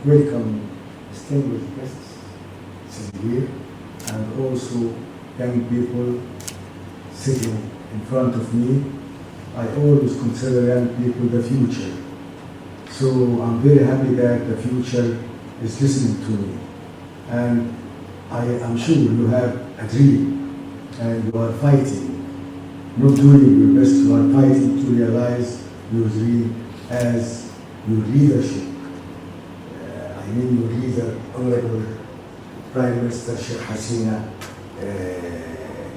welcome distinguished guests sitting here, and also young people sitting in front of me. I always consider young people the future. So I'm very happy that the future is listening to me. And I am sure you have a dream and you are fighting, not doing your best, you are fighting to realize your dream as your leadership. I mean your leader, Honorable Prime Minister Sheikh Hasina,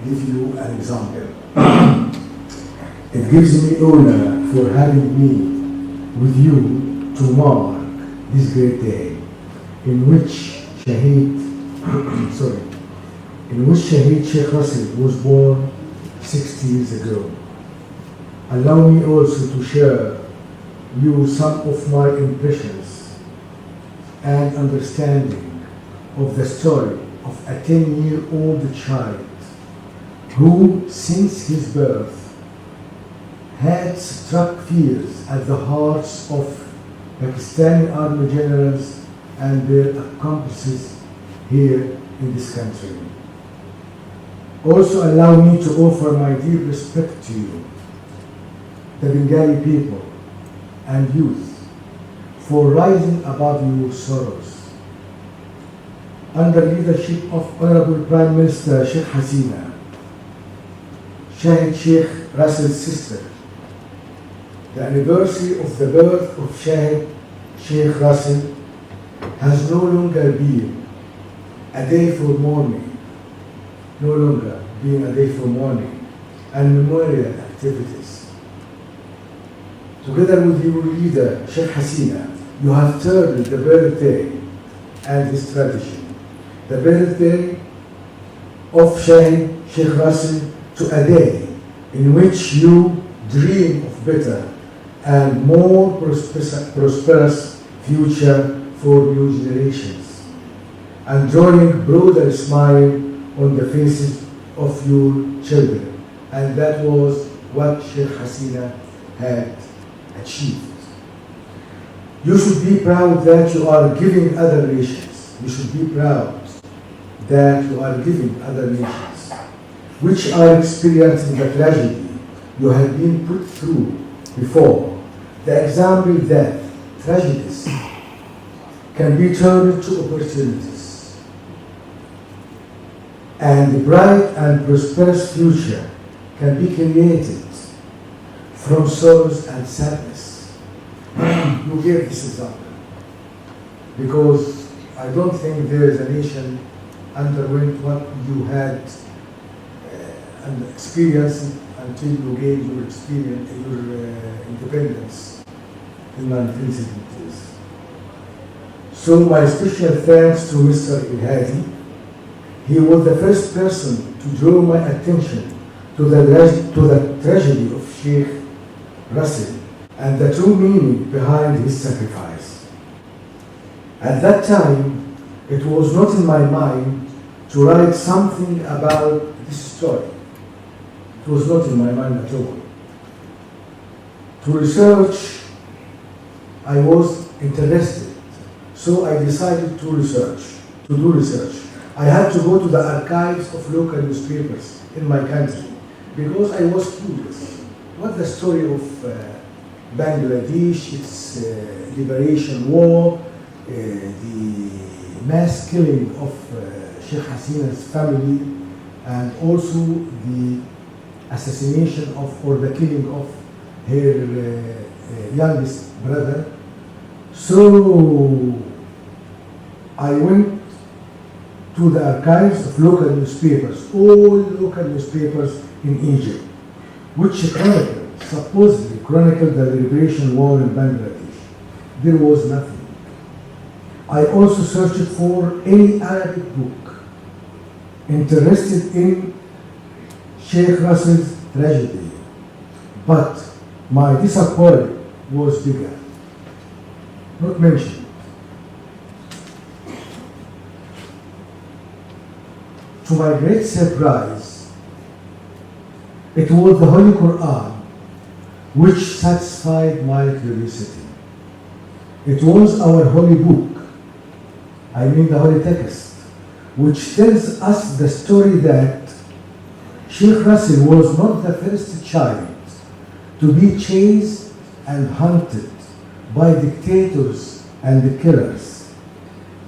give you an example. It gives me honor for having me with you to mark this great day in which Shaheed Sheikh Russel was born 60 years ago. Allow me also to share you some of my impressions and understanding of the story of a 10-year-old child who, since his birth, had struck fears at the hearts of Pakistani army generals and their accomplices here in this country. Also allow me to offer my deep respect to you, the Bengali people and youth, for rising above your sorrows. Under leadership of Honorable Prime Minister Sheikh Hasina, Shaheed Sheikh Russel's sister, the anniversary of the birth of Shaheed Sheikh Russel has no longer been a day for mourning, and memorial activities. Together with your leader, Sheikh Hasina, you have turned the birthday and his tradition, the birthday of Shaheed Sheikh Russel, to a day in which you dream of better and more prosperous future for new generations, and drawing broader smile on the faces of your children. And that was what Sheikh Hasina had achieved. You should be proud that you are giving other nations. You should be proud that you are giving other nations, which are experiencing the tragedy you have been put through before, the example that tragedies can be turned to opportunities, and a bright and prosperous future can be created from sorrows and sadness. You gave this example because I don't think there is a nation underwent what you had and experienced until you gained your experience, your independence in 1970s. So my special thanks to Mr. Al Hadi. He was the first person to draw my attention to the tragedy of Sheikh Russel and the true meaning behind his sacrifice. At that time, it was not in my mind to write something about this story. It was not in my mind at all. To research, I was interested, so I decided to do research. I had to go to the archives of local newspapers in my country because I was curious. What the story of Bangladesh, its liberation war, the mass killing of Sheikh Hasina's family, and also the assassination of, or the killing of her youngest brother. So I went to the archives of local newspapers, all local newspapers in Egypt, which supposedly chronicled the liberation war in Bangladesh. There was nothing. I also searched for any Arabic book interested in Sheikh Russel's tragedy, but my disappointment was bigger. Not mentioned. To my great surprise, it was the Holy Quran which satisfied my curiosity. It was our holy book I mean the Holy Text, which tells us the story that Sheikh Russel was not the first child to be chased and hunted by dictators and killers,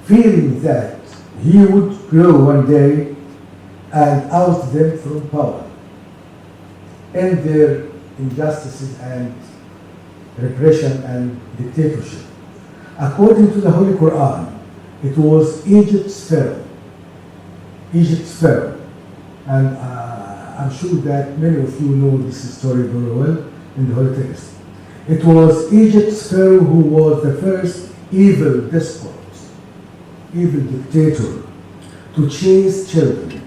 fearing that he would grow one day and oust them from power, end their injustices and repression and dictatorship. According to the Holy Quran, it was Egypt's Pharaoh. And I'm sure that many of you know this story very well in the Holy Text. It was Egypt's Pharaoh who was the first evil despot, evil dictator, to chase children,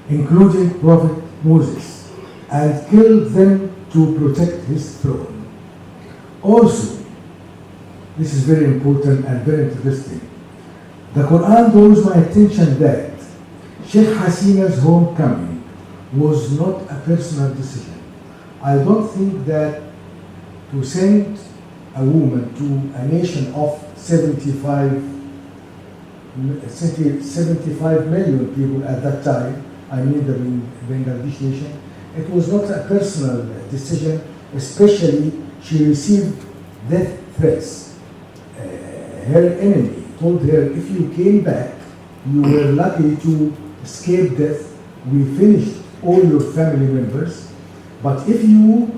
including Prophet Moses, and kill them to protect his throne. Also, this is very important and very interesting. The Quran draws my attention that Sheikh Hasina's homecoming was not a personal decision. I don't think that to send a woman to a nation of 75 million people at that time, I mean the Bangladesh nation, it was not a personal decision, especially she received death threats. Her enemy told her, if you came back, you were lucky to escape death. We finished all your family members, but if you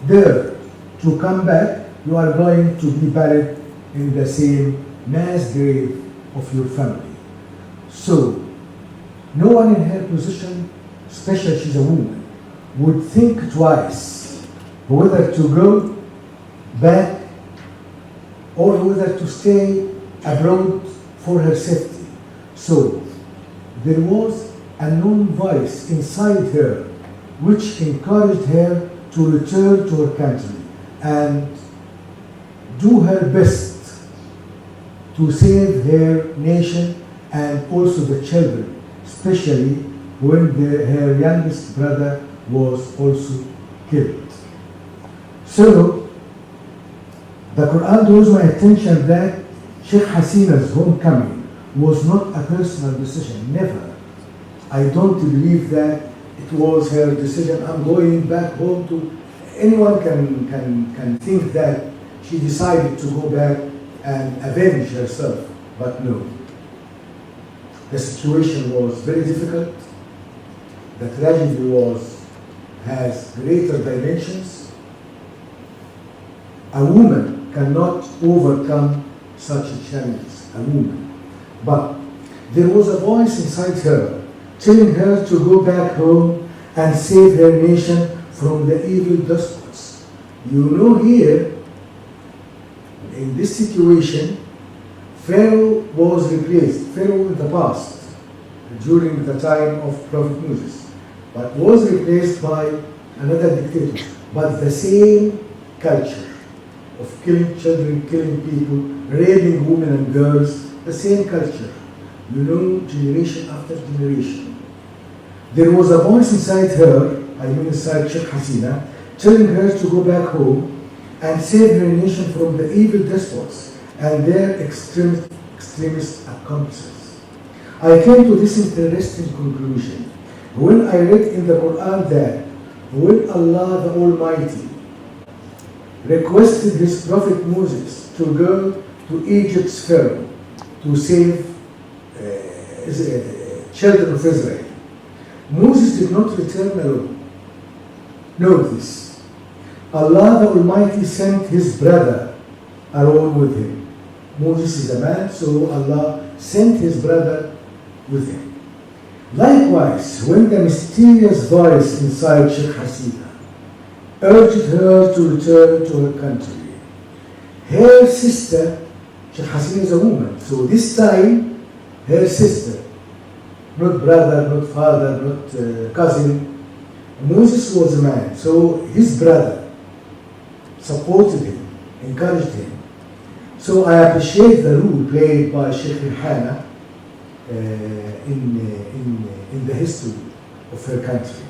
dare to come back, you are going to be buried in the same mass grave of your family. So, no one in her position, especially she's a woman, would think twice whether to go back or whether to stay abroad for her safety. So, there was a known voice inside her which encouraged her to return to her country and do her best to save her nation and also the children, especially when her youngest brother was also killed. So, the Quran draws my attention that Sheikh Hasina's homecoming was not a personal decision, never. I don't believe that it was her decision, I'm going back home to... Anyone can think that she decided to go back and avenge herself, but no. The situation was very difficult. The tragedy has greater dimensions. A woman cannot overcome such a challenge, a woman. But there was a voice inside her telling her to go back home and save her nation from the evil despots. You know, here, in this situation, Pharaoh was replaced. Pharaoh in the past, during the time of Prophet Moses, but was replaced by another dictator. But the same culture of killing children, killing people, raping women and girls, the same culture, you know, generation after generation. There was a voice inside her, I mean inside Sheikh Hasina, telling her to go back home and save her nation from the evil despots and their extremist accomplices. I came to this interesting conclusion when I read in the Quran that when Allah the Almighty requested his prophet Moses to go to Egypt's Pharaoh to save children of Israel, Moses did not return alone. Note this. Allah the Almighty sent his brother along with him. Moses is a man, so Allah sent his brother with him. Likewise, when the mysterious voice inside Sheikh Hasina urged her to return to her country, her sister, Sheikh Hasina is a woman, so this time her sister, not brother, not father, not cousin. Moses was a man, so his brother supported him, encouraged him. So I appreciate the role played by Sheikh Rahman in the history of her country.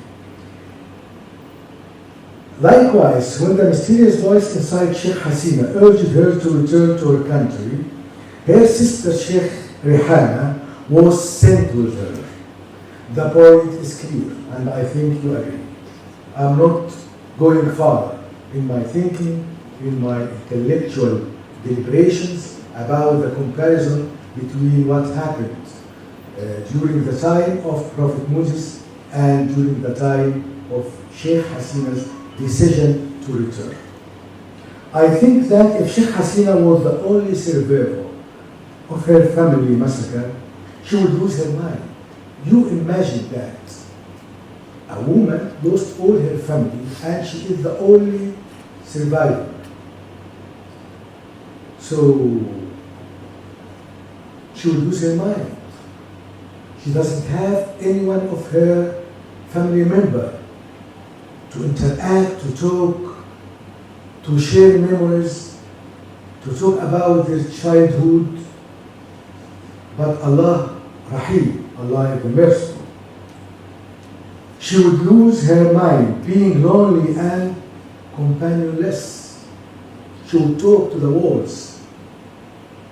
Likewise, when the mysterious voice inside Sheikh Hasina urged her to return to her country, her sister Sheikh Rihanna was sent with her. The point is clear, and I think you agree. I'm not going far in my thinking, in my intellectual deliberations about the comparison between what happened during the time of Prophet Moses and during the time of Sheikh Hasina's decision to return. I think that if Sheikh Hasina was the only survivor of her family massacre, she would lose her mind. You imagine that. A woman lost all her family and she is the only survivor. So she will lose her mind. She doesn't have anyone of her family member to interact, to talk, to share memories, to talk about their childhood. But Allah, Rahim, Allah is the merciful. She would lose her mind, being lonely and companionless. She would talk to the walls,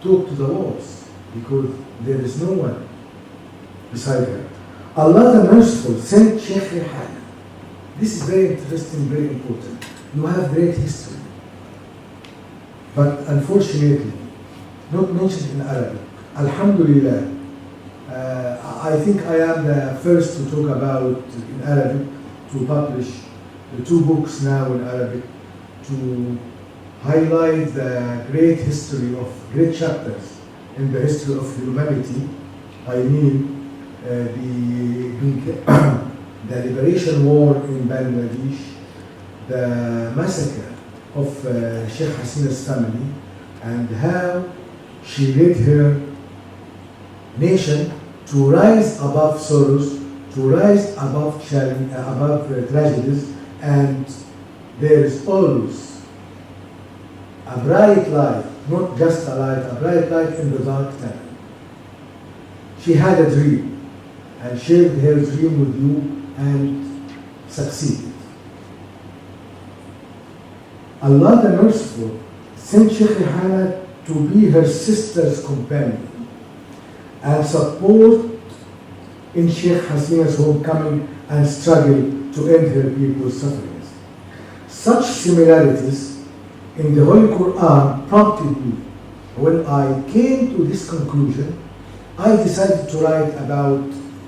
because there is no one beside her. Allah the Merciful sent Sheikh Rihanna. This is very interesting, very important. You have great history, but unfortunately, not mentioned in Arabic. Alhamdulillah. I think I am the first to talk about in Arabic, to publish the 2 books now in Arabic, to highlight the great history of great chapters in the history of humanity. I mean, the liberation war in Bangladesh, the massacre of Sheikh Hasina's family, and how she led her nation to rise above sorrows, to rise above tragedies, and there is always a bright light, not just a light, a bright light in the dark tunnel. She had a dream and shared her dream with you and succeeded. Allah the Merciful sent Sheikh Rihanna to be her sister's companion and support in Sheikh Hasina's homecoming and struggle to end her people's sufferings. Such similarities in the Holy Quran prompted me. When I came to this conclusion, I decided to write about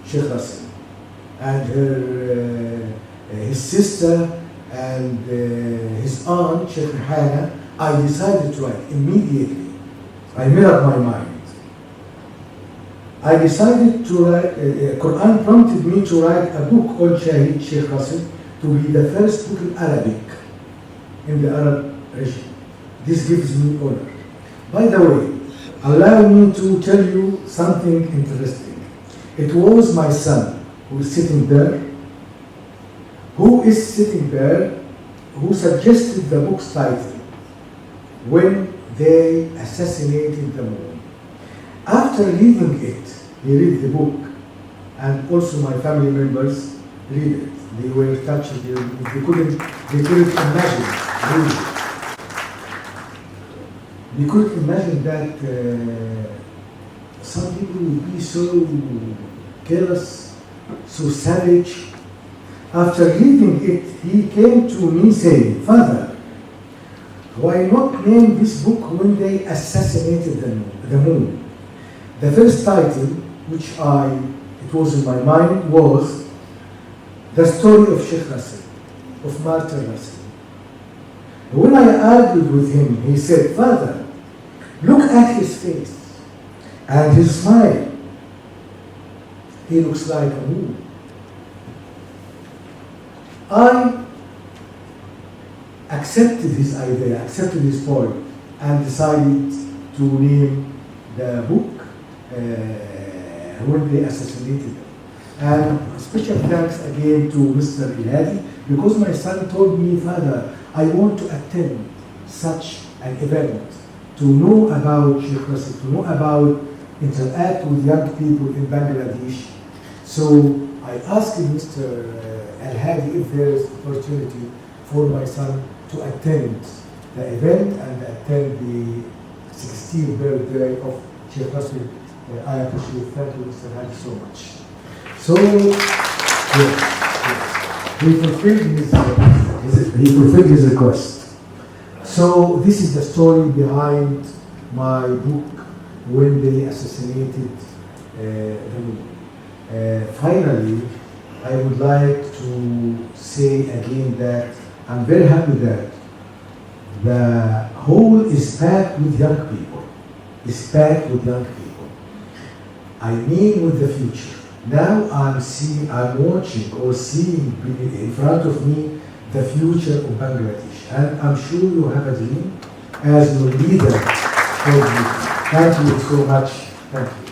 Sheikh Russel and his sister and his aunt, Sheikh Rihanna. I decided to write immediately. I made up my mind. I decided to write, Quran prompted me to write a book on Shaheed Sheikh Russel, to be the first book in Arabic in the Arab region. This gives me honor. By the way, allow me to tell you something interesting. It was my son who is sitting there, who suggested the book's title, When They Assassinated the Moon. After reading it, he read the book, and also my family members read it. They were touched. They couldn't imagine. Really. They couldn't imagine that some people would be so careless, so savage. After reading it, he came to me saying, "Father, why not name this book When They Assassinated the Moon?" The first title, which it was in my mind, was The Story of Sheikh Russel, of Martyr Russel. When I argued with him, he said, "Father, look at his face and his smile. He looks like a moon." I accepted his idea, accepted his point, and decided to name the book When They Assassinated them. And special thanks again to Mr. Al Hadi, because my son told me, "Father, I want to attend such an event, to know about Sheikh Russel, to know about, interact with young people in Bangladesh." So I asked Mr. Al Hadi if there is opportunity for my son to attend the event and attend the 16th birthday of Sheikh Russel I appreciate it. Thank you, Mr. Hadi, so much. So, yes, he fulfilled his request. So this is the story behind my book, When They Assassinated the Moon. Finally, I would like to say again that I'm very happy that the whole is packed with young people. It's packed with young people. I mean with the future. Now I'm watching or seeing in front of me the future of Bangladesh. And I'm sure you have a dream as your leader told me. Thank you so much. Thank you.